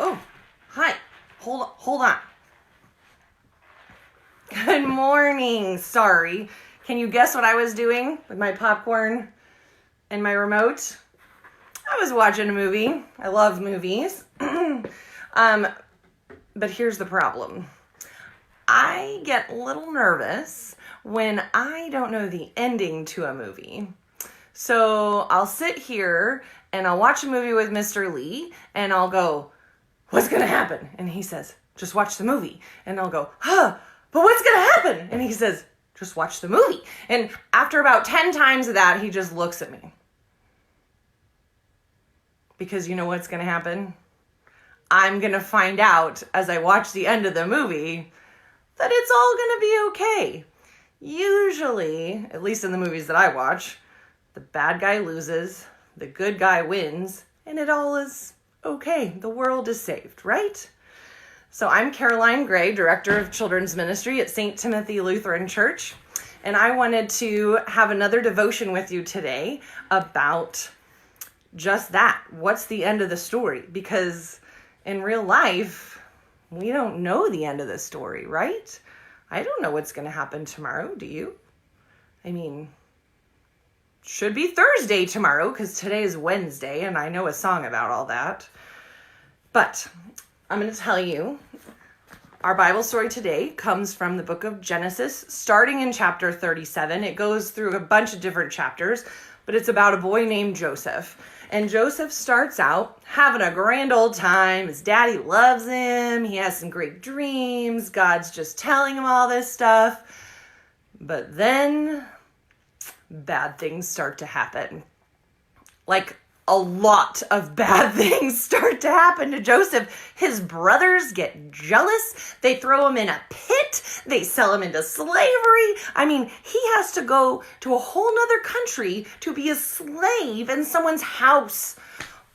Oh, hi. Hold on. Good morning. Sorry. Can you guess what I was doing with my popcorn and my remote? I was watching a movie. I love movies. But here's the problem. I get a little nervous when I don't know the ending to a movie. So I'll sit here and I'll watch a movie with Mr. Lee and I'll go, what's going to happen? And he says, just watch the movie. And I'll go, but what's going to happen? And he says, just watch the movie. And after about 10 times of that, he just looks at me. Because you know what's going to happen? I'm going to find out as I watch the end of the movie that it's all going to be okay. Usually, at least in the movies that I watch, the bad guy loses, the good guy wins, and it all is okay. The world is saved, right? So I'm Caroline Gray, Director of Children's Ministry at St. Timothy Lutheran Church, and I wanted to have another devotion with you today about just that. What's the end of the story? Because in real life, we don't know the end of the story, right? I don't know what's going to happen tomorrow. Do you? I mean, should be Thursday tomorrow because today is Wednesday and I know a song about all that. But I'm going to tell you, our Bible story today comes from the book of Genesis, starting in chapter 37. It goes through a bunch of different chapters, but it's about a boy named Joseph. And Joseph starts out having a grand old time. His daddy loves him. He has some great dreams. God's just telling him all this stuff. But then bad things start to happen. Like a lot of bad things start to happen to Joseph. His brothers get jealous. They throw him in a pit. They sell him into slavery. I mean, he has to go to a whole nother country to be a slave in someone's house.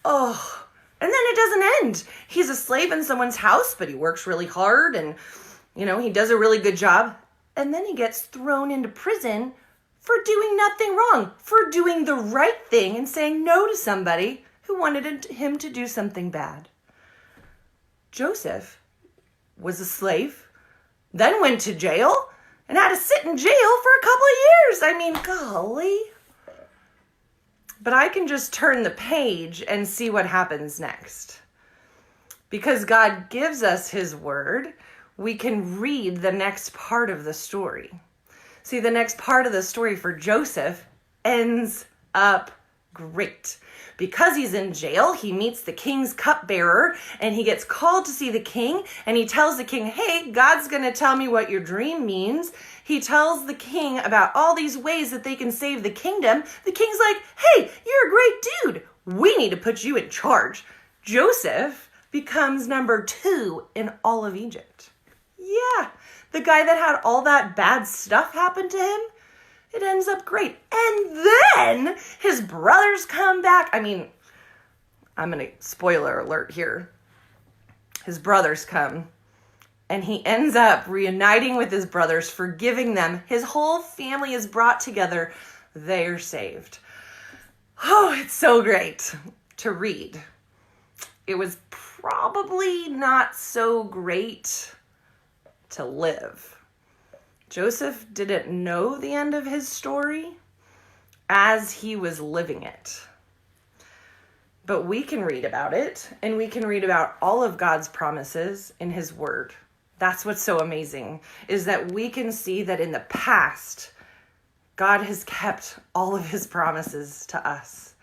Oh, and then it doesn't end. He's a slave in someone's house, but he works really hard and, he does a really good job. And then he gets thrown into prison for doing nothing wrong, for doing the right thing and saying no to somebody who wanted him to do something bad. Joseph was a slave, then went to jail, and had to sit in jail for a couple of years. I mean, golly. But I can just turn the page and see what happens next. Because God gives us his word, we can read the next part of the story. See, the next part of the story for Joseph ends up great. Because he's in jail, he meets the king's cupbearer and he gets called to see the king and he tells the king, hey, God's going to tell me what your dream means. He tells the king about all these ways that they can save the kingdom. The king's like, hey, you're a great dude. We need to put you in charge. Joseph becomes number 2 in all of Egypt. Yeah. The guy that had all that bad stuff happen to him, it ends up great. And then his brothers come back. I mean, I'm going to spoiler alert here. His brothers come and he ends up reuniting with his brothers, forgiving them. His whole family is brought together. They're saved. Oh, it's so great to read. It was probably not so great to live. Joseph didn't know the end of his story as he was living it. But we can read about it, and we can read about all of God's promises in his word. That's what's so amazing, is that we can see that in the past, God has kept all of his promises to us.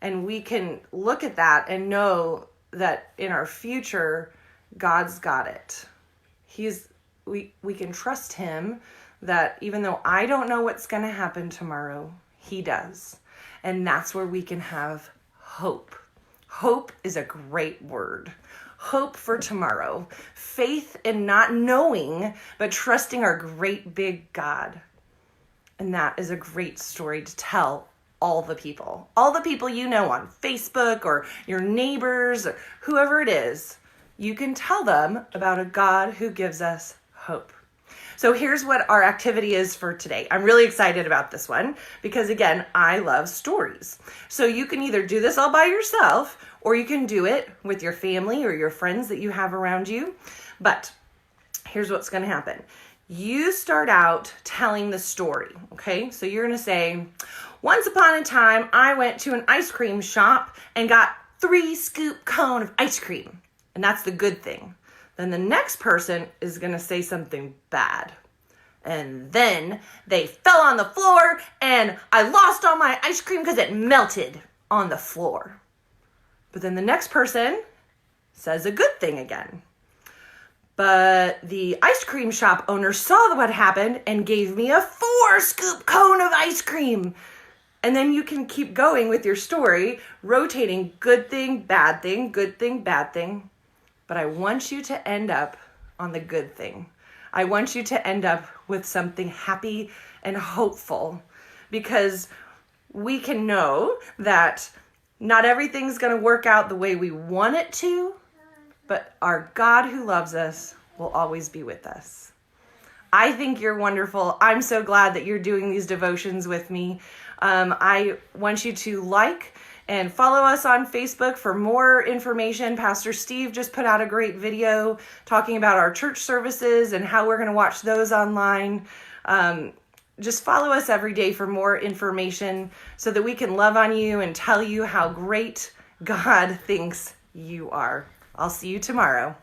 And we can look at that and know that in our future, God's got it. We can trust him that even though I don't know what's going to happen tomorrow, he does. And that's where we can have hope. Hope is a great word. Hope for tomorrow. Faith in not knowing, but trusting our great big God. And that is a great story to tell all the people. All the people you know on Facebook or your neighbors or whoever it is. You can tell them about a God who gives us hope. So here's what our activity is for today. I'm really excited about this one because, again, I love stories. So you can either do this all by yourself or you can do it with your family or your friends that you have around you. But here's what's going to happen. You start out telling the story, okay? So you're going to say, once upon a time, I went to an ice cream shop and got 3-scoop cone of ice cream. And that's the good thing. Then the next person is going to say something bad. And then they fell on the floor and I lost all my ice cream because it melted on the floor. But then the next person says a good thing again. But the ice cream shop owner saw what happened and gave me a 4-scoop cone of ice cream. And then you can keep going with your story, rotating good thing, bad thing, good thing, bad thing. But I want you to end up on the good thing. I want you to end up with something happy and hopeful, because we can know that not everything's going to work out the way we want it to, but our God who loves us will always be with us. I think you're wonderful. I'm so glad that you're doing these devotions with me. I want you to like and follow us on Facebook for more information. Pastor Steve just put out a great video talking about our church services and how we're going to watch those online. Just follow us every day for more information so that we can love on you and tell you how great God thinks you are. I'll see you tomorrow.